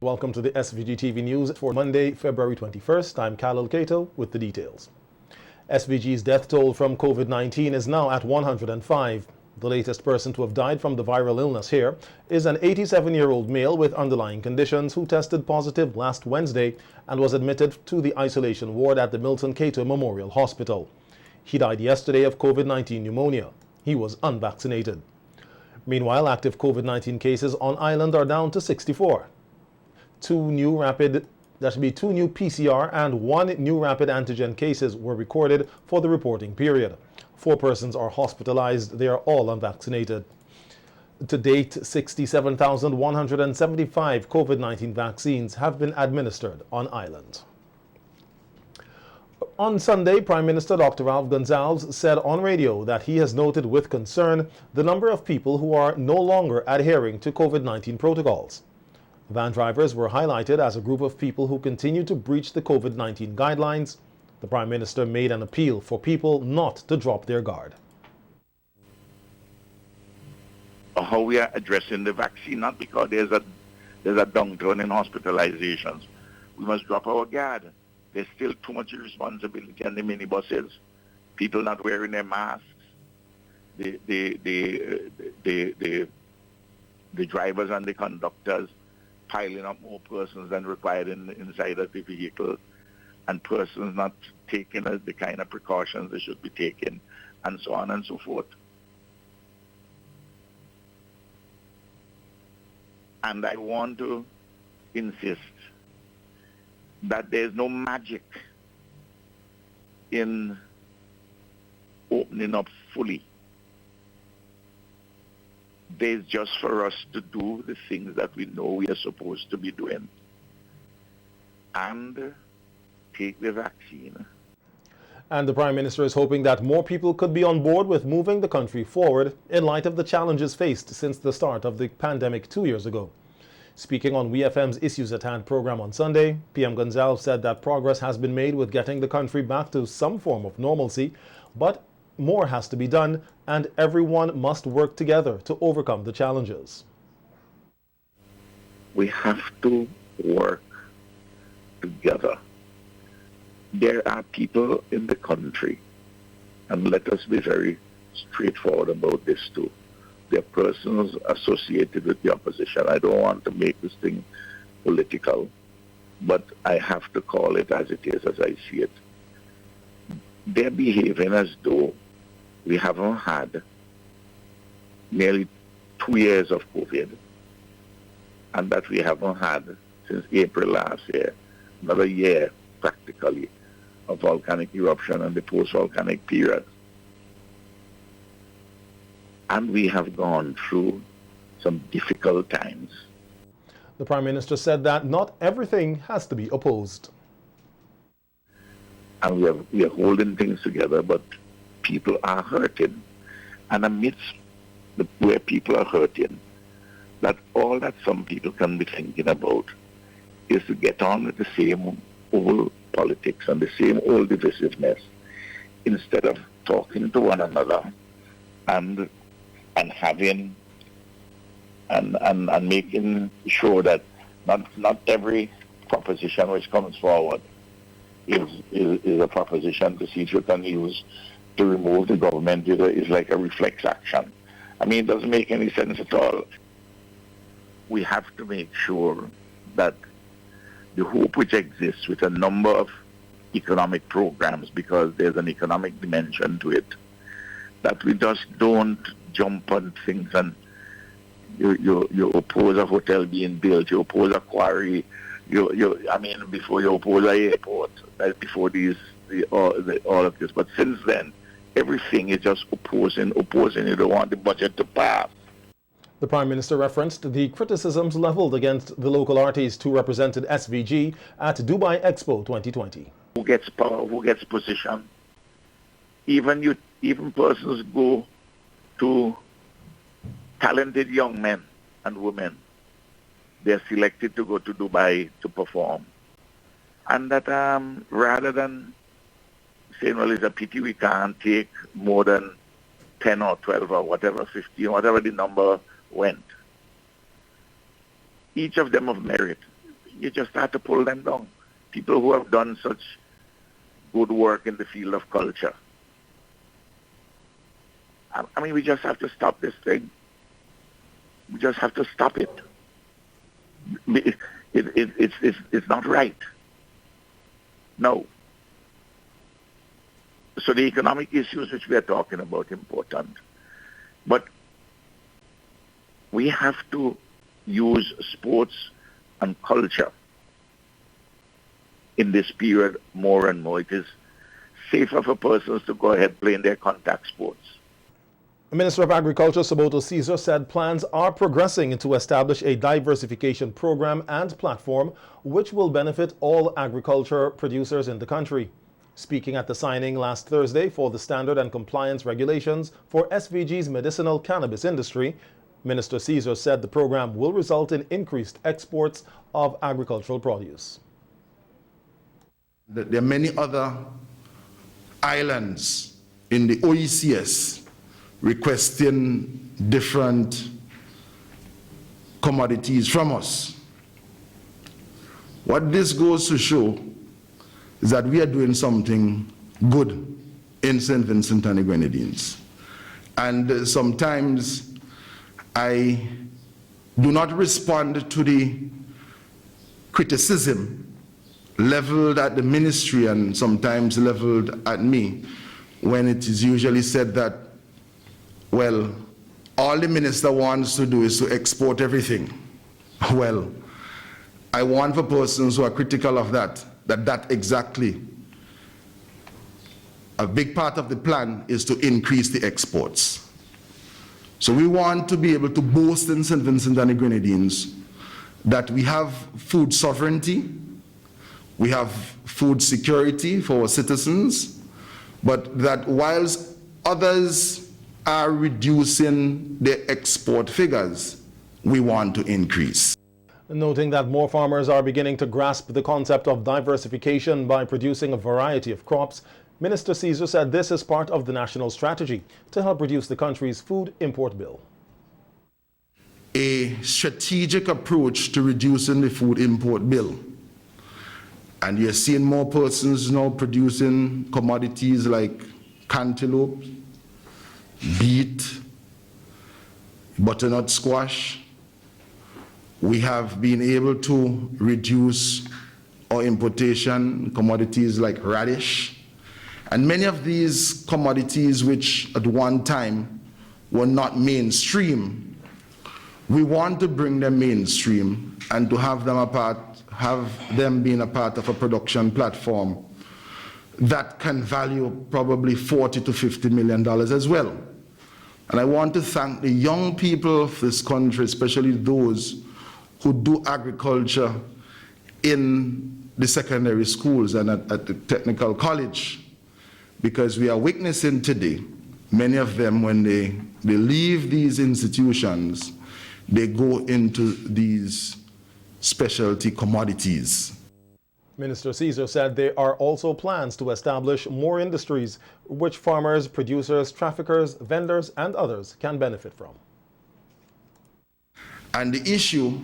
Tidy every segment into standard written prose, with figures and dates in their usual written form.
Welcome to the SVG-TV news for Monday, February 21st. I'm Khalil Kato with the details. SVG's death toll from COVID-19 is now at 105. The latest person to have died from the viral illness here is an 87-year-old male with underlying conditions who tested positive last Wednesday and was admitted to the isolation ward at the Milton Cato Memorial Hospital. He died yesterday of COVID-19 pneumonia. He was unvaccinated. Meanwhile, active COVID-19 cases on island are down to 64. Two new PCR and one new rapid antigen cases were recorded for the reporting period. 4 persons are hospitalized. They are all unvaccinated. To date, 67,175 COVID-19 vaccines have been administered on island. On Sunday, Prime Minister Dr. Ralph Gonsalves said on radio that he has noted with concern the number of people who are no longer adhering to COVID-19 protocols. Van drivers were highlighted as a group of people who continue to breach the COVID-19 guidelines. The Prime Minister made an appeal for people not to drop their guard. How we are addressing the vaccine, not because there's a downturn in hospitalizations. We must drop our guard. There's still too much responsibility on the minibuses. People not wearing their masks. The drivers and the conductors piling up more persons than required inside of the vehicle, and persons not taking the kind of precautions they should be taking, and so on and so forth. And I want to insist that there's no magic in opening up fully. There's just for us to do the things that we know we are supposed to be doing and take the vaccine. And the Prime Minister is hoping that more people could be on board with moving the country forward in light of the challenges faced since the start of the pandemic 2 years ago. Speaking on WeFM's Issues at Hand program on Sunday, PM Gonsalves said that progress has been made with getting the country back to some form of normalcy, but more has to be done, and everyone must work together to overcome the challenges. We have to work together. There are people in the country, and let us be very straightforward about this too. There are persons associated with the opposition. I don't want to make this thing political, but I have to call it as it is, as I see it. They're behaving as though we haven't had nearly 2 years of COVID, and that we haven't had since April last year, another year practically of volcanic eruption and the post-volcanic period. And we have gone through some difficult times. The Prime Minister said that not everything has to be opposed. And we are holding things together, but people are hurting. And amidst where people are hurting, that all that some people can be thinking about is to get on with the same old politics and the same old divisiveness instead of talking to one another and having and making sure that not every proposition which comes forward is a proposition to see if you can use to remove the government. Is like a reflex action. I mean, it doesn't make any sense at all. We have to make sure that the hope which exists with a number of economic programs, because there's an economic dimension to it, that we just don't jump on things and you oppose a hotel being built, you oppose a quarry, before you oppose an airport, before all of this. But since then, everything is just opposing. You don't want the budget to pass. The Prime Minister referenced the criticisms leveled against the local artists who represented SVG at Dubai Expo 2020. Who gets power? Who gets position? Even persons go to talented young men and women. They're selected to go to Dubai to perform. And that rather than saying, well, it's a pity we can't take more than 10 or 12 or whatever, 15, whatever the number went. Each of them of merit. you just have to pull them down. People who have done such good work in the field of culture. I mean, we just have to stop this thing. We just have to stop it. It's not right. No. So the economic issues which we are talking about are important. But we have to use sports and culture in this period more and more. It is safer for persons to go ahead playing their contact sports. Minister of Agriculture Soboto Caesar said plans are progressing to establish a diversification program and platform which will benefit all agriculture producers in the country. Speaking at the signing last Thursday for the standard and compliance regulations for SVG's medicinal cannabis industry, Minister Caesar said the program will result in increased exports of agricultural produce. There are many other islands in the OECS requesting different commodities from us. What this goes to show is that we are doing something good in St. Vincent and the Grenadines. And sometimes I do not respond to the criticism leveled at the ministry and sometimes leveled at me when it is usually said that, well, all the minister wants to do is to export everything. Well, I want for persons who are critical of that exactly a big part of the plan is to increase the exports. So we want to be able to boast in St. Vincent and the Grenadines that we have food sovereignty, we have food security for our citizens, but that whilst others are reducing their export figures, we want to increase. Noting that more farmers are beginning to grasp the concept of diversification by producing a variety of crops, Minister Caesar said this is part of the national strategy to help reduce the country's food import bill. A strategic approach to reducing the food import bill. And you're seeing more persons now producing commodities like cantaloupe, beet, butternut squash. We have been able to reduce our importation commodities like radish. And many of these commodities which at one time were not mainstream, we want to bring them mainstream and to have them being a part of a production platform that can value probably $40 to $50 million as well. And I want to thank the young people of this country, especially those who do agriculture in the secondary schools and at the technical college, because we are witnessing today, many of them, when they leave these institutions, they go into these specialty commodities. Minister Caesar said there are also plans to establish more industries which farmers, producers, traffickers, vendors, and others can benefit from. And the issue,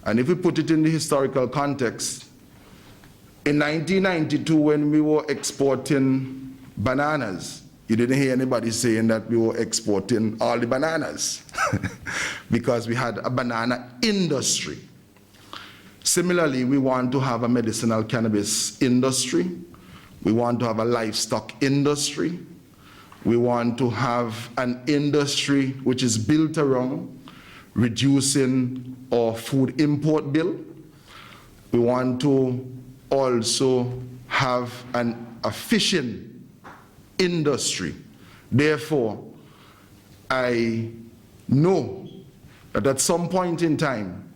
and if we put it in the historical context, in 1992 when we were exporting bananas, you didn't hear anybody saying that we were exporting all the bananas because we had a banana industry. Similarly, we want to have a medicinal cannabis industry. We want to have a livestock industry. We want to have an industry which is built around reducing our food import bill. We want to also have a fishing industry. Therefore, I know that at some point in time,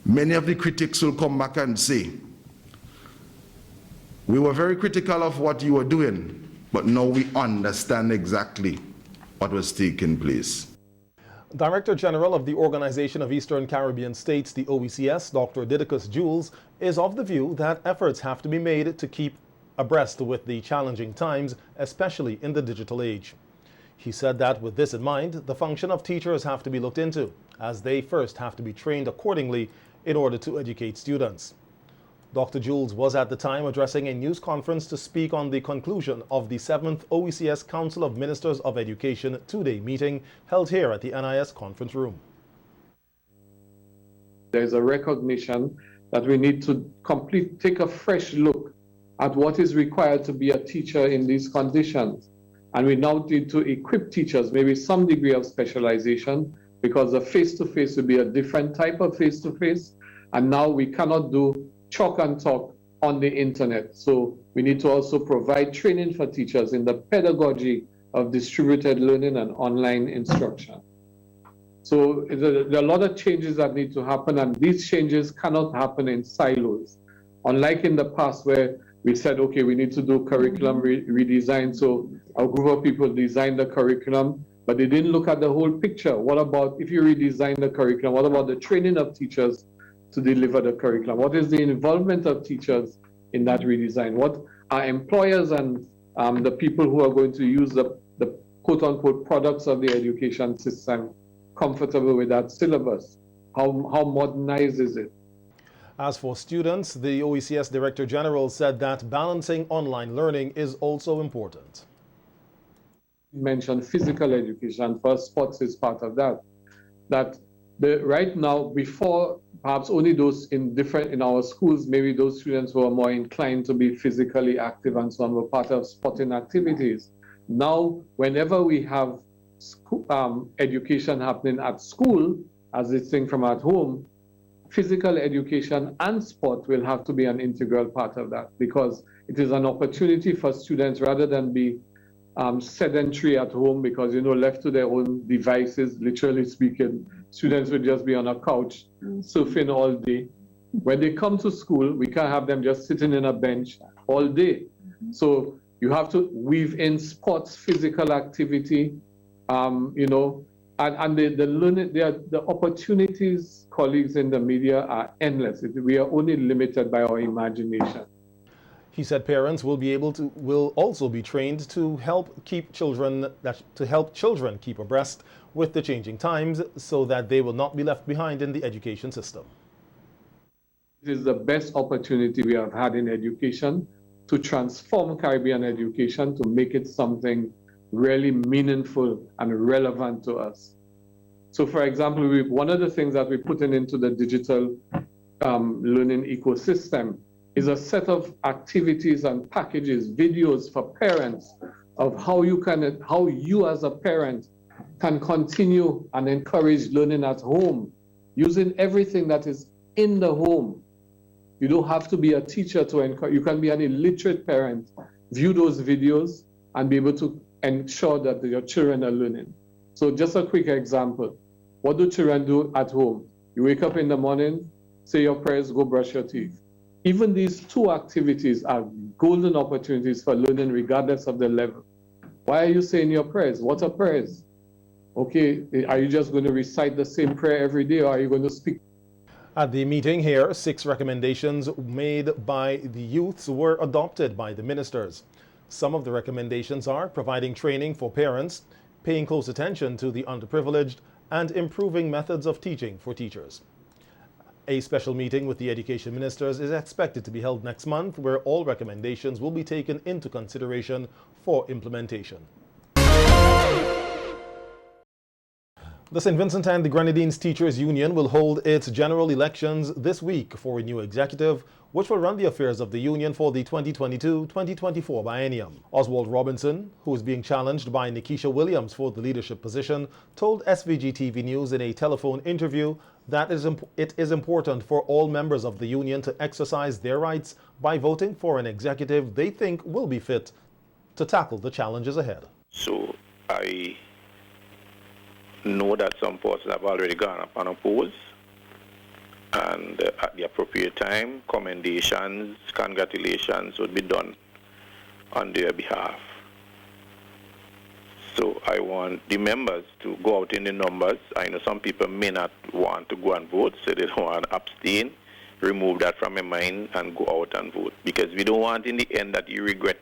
many of the critics will come back and say, we were very critical of what you were doing, but now we understand exactly what was taking place. Director General of the Organization of Eastern Caribbean States, the OECS, Dr. Didacus Jules, is of the view that efforts have to be made to keep abreast with the challenging times, especially in the digital age. He said that with this in mind, the function of teachers have to be looked into, as they first have to be trained accordingly in order to educate students. Dr. Jules was at the time addressing a news conference to speak on the conclusion of the 7th OECS Council of Ministers of Education two-day meeting held here at the NIS conference room. There's a recognition that we need to take a fresh look at what is required to be a teacher in these conditions. And we now need to equip teachers, maybe some degree of specialization, because the face-to-face will be a different type of face-to-face. And now we cannot do chalk and talk on the internet. So we need to also provide training for teachers in the pedagogy of distributed learning and online instruction. So there are a lot of changes that need to happen, and these changes cannot happen in silos. Unlike in the past where we said, okay, we need to do curriculum redesign. So a group of people designed the curriculum, but they didn't look at the whole picture. What about if you redesign the curriculum? What about the training of teachers to deliver the curriculum? What is the involvement of teachers in that redesign? What are employers and the people who are going to use the quote-unquote products of the education system comfortable with that syllabus? How modernized is it? As for students, the OECS Director General said that balancing online learning is also important. You mentioned physical education. First, sports is part of that. Right now, before perhaps only those in our schools, maybe those students who are more inclined to be physically active and so on were part of sporting activities. Now, whenever we have education happening at school, as distinct from at home, physical education and sport will have to be an integral part of that, because it is an opportunity for students rather than be sedentary at home, because, left to their own devices, literally speaking, students would just be on a couch surfing all day. When they come to school, we can't have them just sitting in a bench all day. So you have to weave in sports, physical activity, and the learning, the opportunities, colleagues in the media, are endless. We are only limited by our imagination. He said parents will also be trained to help children keep abreast with the changing times so that they will not be left behind in the education system. It is the best opportunity we have had in education to transform Caribbean education, to make it something really meaningful and relevant to us. So for example, one of the things that we're putting into the digital learning ecosystem is a set of activities and packages, videos for parents of how you as a parent can continue and encourage learning at home using everything that is in the home. You don't have to be a teacher to encourage. You can be an illiterate parent, view those videos and be able to ensure that your children are learning. So just a quick example. What do children do at home? You wake up in the morning, say your prayers, go brush your teeth. Even these two activities are golden opportunities for learning regardless of the level. Why are you saying your prayers? What are prayers? Okay, are you just going to recite the same prayer every day, or are you going to speak? At the meeting here, 6 recommendations made by the youths were adopted by the ministers. Some of the recommendations are providing training for parents, paying close attention to the underprivileged, and improving methods of teaching for teachers. A special meeting with the education ministers is expected to be held next month, where all recommendations will be taken into consideration for implementation. The St. Vincent and the Grenadines Teachers Union will hold its general elections this week for a new executive, which will run the affairs of the union for the 2022-2024 biennium. Oswald Robinson, who is being challenged by Nikisha Williams for the leadership position, told SVG-TV News in a telephone interview that it is important for all members of the union to exercise their rights by voting for an executive they think will be fit to tackle the challenges ahead. So I know that some posts have already gone up unopposed, and at the appropriate time, commendations, congratulations would be done on their behalf. So I want the members to go out in the numbers. I know some people may not want to go and vote, so they don't want to abstain. Remove that from your mind and go out and vote, because we don't want in the end that you regret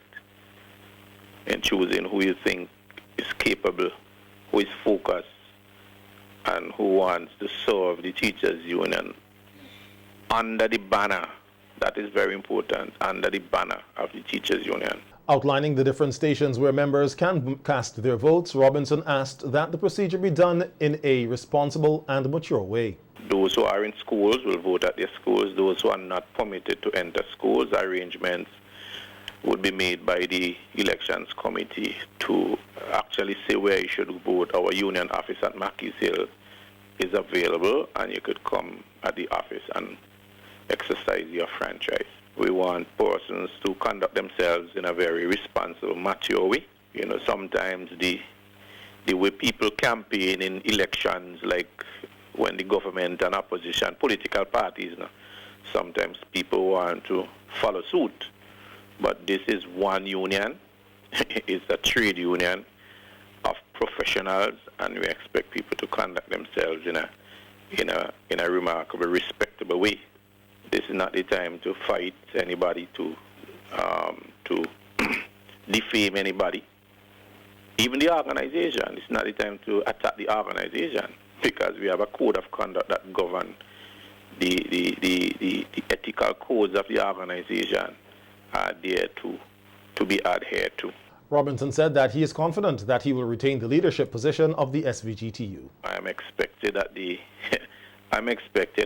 in choosing who you think is capable, who is focused, and who wants to serve the teachers union under the banner. That is very important, under the banner of the Teachers Union. Outlining the different stations where members can cast their votes, Robinson asked that the procedure be done in a responsible and mature way. Those who are in schools will vote at their schools. Those who are not permitted to enter schools, arrangements would be made by the elections committee to actually say where you should vote. Our union office at Mackey's Hill is available, and you could come at the office and exercise your franchise. We want persons to conduct themselves in a very responsible, mature way. You know, sometimes the way people campaign in elections, like when the government and opposition, political parties, sometimes people want to follow suit. But this is one union. It's a trade union of professionals, and we expect people to conduct themselves in a remarkable, respectable way. This is not the time to fight anybody, to defame anybody. Even the organization, it's not the time to attack the organization, because we have a code of conduct that governs the ethical codes of the organization are there to be adhered to. Robinson said that he is confident that he will retain the leadership position of the SVG-TU. I'm expected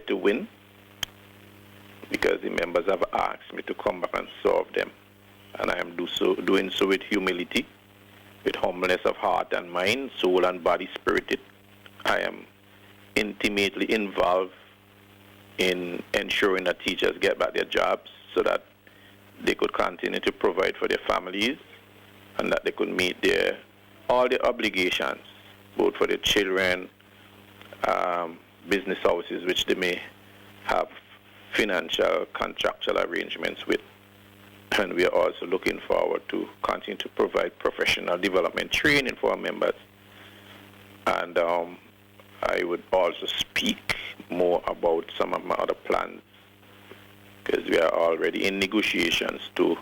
to win, because the members have asked me to come back and serve them. And I am doing so with humility, with humbleness of heart and mind, soul and body, spirited. I am intimately involved in ensuring that teachers get back their jobs so that they could continue to provide for their families, and that they could meet all their obligations, both for their children, business houses which they may have financial, contractual arrangements with. And we are also looking forward to continue to provide professional development training for our members. And I would also speak more about some of my other plans, because we are already in negotiations to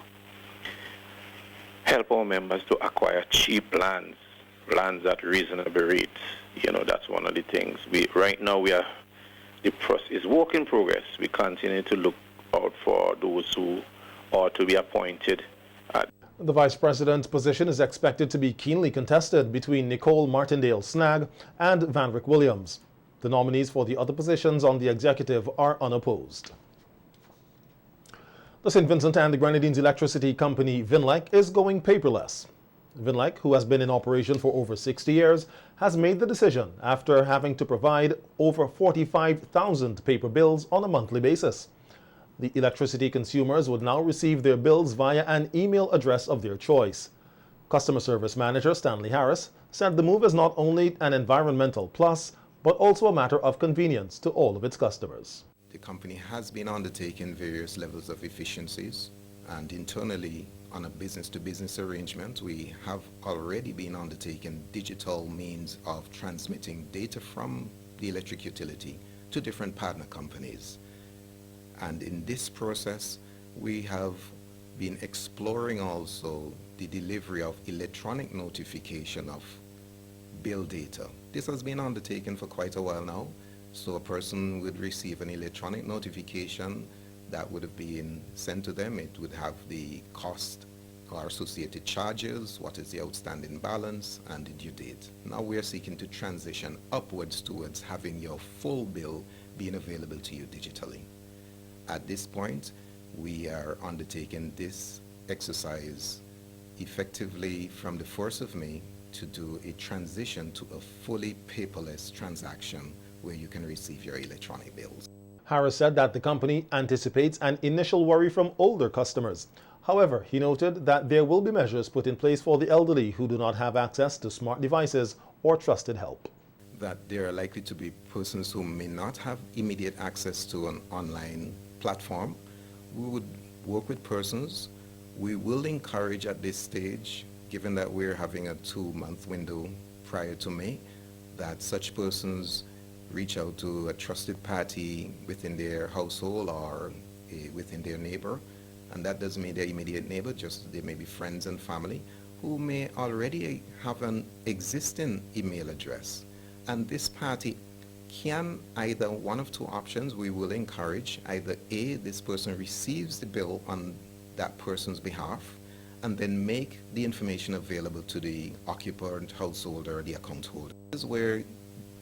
help our members to acquire cheap lands at reasonable rates. You know, that's one of the things. Right now the process is work in progress. We continue to look out for those who are to be appointed. The vice president's position is expected to be keenly contested between Nicole Martindale-Snag and Vinlec Williams. The nominees for the other positions on the executive are unopposed. The St. Vincent and the Grenadines Electricity Company, Vinlec, is going paperless. Vinlec, who has been in operation for over 60 years, has made the decision after having to provide over 45,000 paper bills on a monthly basis. The electricity consumers would now receive their bills via an email address of their choice. Customer Service Manager Stanley Harris said the move is not only an environmental plus, but also a matter of convenience to all of its customers. The company has been undertaking various levels of efficiencies, and internally on a business-to-business arrangement, we have already been undertaking digital means of transmitting data from the electric utility to different partner companies. And in this process, we have been exploring also the delivery of electronic notification of bill data. This has been undertaken for quite a while now. So a person would receive an electronic notification that would have been sent to them. It would have the cost or associated charges, what is the outstanding balance, and the due date. Now we are seeking to transition upwards towards having your full bill being available to you digitally. At this point, we are undertaking this exercise effectively from the 1st of May to do a transition to a fully paperless transaction where you can receive your electronic bills. Harris said that the company anticipates an initial worry from older customers. However, he noted that there will be measures put in place for the elderly who do not have access to smart devices or trusted help. That there are likely to be persons who may not have immediate access to an online platform. We would work with persons. We will encourage at this stage, given that we're having a 2-month window prior to May, that such persons reach out to a trusted party within their household or within their neighbor. And that doesn't mean their immediate neighbor, just they may be friends and family who may already have an existing email address. And this party can either one of two options. We will encourage either A, this person receives the bill on that person's behalf, and then make the information available to the occupant household or the account holder. This is where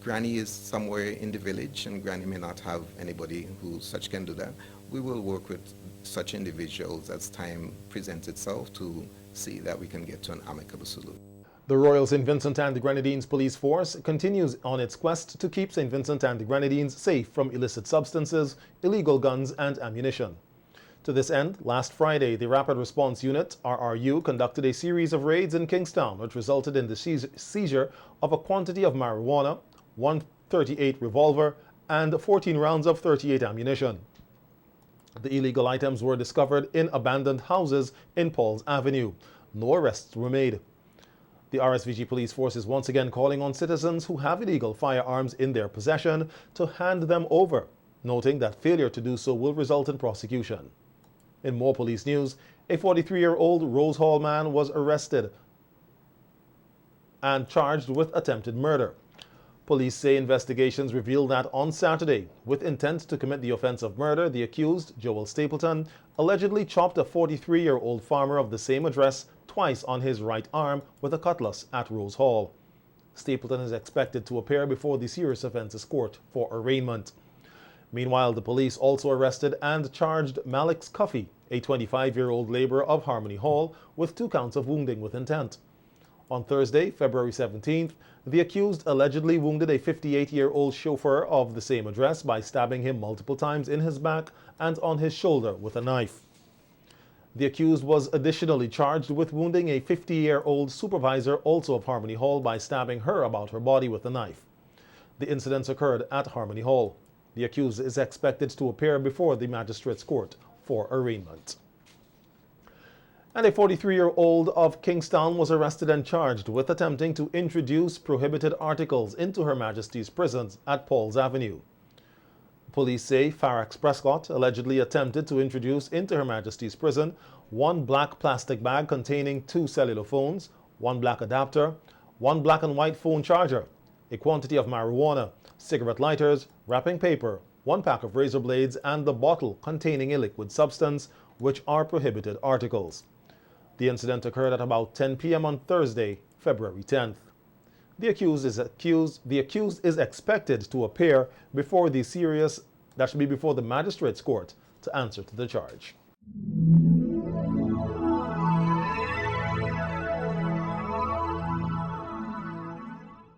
Granny is somewhere in the village and Granny may not have anybody who such can do that. We will work with such individuals as time presents itself to see that we can get to an amicable solution. The Royal St. Vincent and the Grenadines Police Force continues on its quest to keep St. Vincent and the Grenadines safe from illicit substances, illegal guns and ammunition. To this end, last Friday, the Rapid Response Unit, RRU, conducted a series of raids in Kingstown, which resulted in the seizure of a quantity of marijuana, 138 revolver, and 14 rounds of .38 ammunition. The illegal items were discovered in abandoned houses in Paul's Avenue. No arrests were made. The RSVG Police Force is once again calling on citizens who have illegal firearms in their possession to hand them over, noting that failure to do so will result in prosecution. In more police news, a 43-year-old Rose Hall man was arrested and charged with attempted murder. Police say investigations revealed that on Saturday, with intent to commit the offense of murder, the accused, Joel Stapleton, allegedly chopped a 43-year-old farmer of the same address twice on his right arm with a cutlass at Rose Hall. Stapleton is expected to appear before the Serious Offences Court for arraignment. Meanwhile, the police also arrested and charged Malix Cuffey, a 25-year-old laborer of Harmony Hall, with 2 counts of wounding with intent. On Thursday, February 17th, the accused allegedly wounded a 58-year-old chauffeur of the same address by stabbing him multiple times in his back and on his shoulder with a knife. The accused was additionally charged with wounding a 50-year-old supervisor, also of Harmony Hall, by stabbing her about her body with a knife. The incidents occurred at Harmony Hall. The accused is expected to appear before the Magistrates Court for arraignment. And a 43-year-old of Kingstown was arrested and charged with attempting to introduce prohibited articles into Her Majesty's prisons at Paul's Avenue. Police say Farax Prescott allegedly attempted to introduce into Her Majesty's prison 1 black plastic bag containing 2 cellular phones, 1 black adapter, 1 black and white phone charger, a quantity of marijuana, cigarette lighters, wrapping paper, 1 pack of razor blades, and the bottle containing a liquid substance, which are prohibited articles. The incident occurred at about 10 p.m. on Thursday, February 10th. The accused is expected to appear before the Magistrates Court to answer to the charge.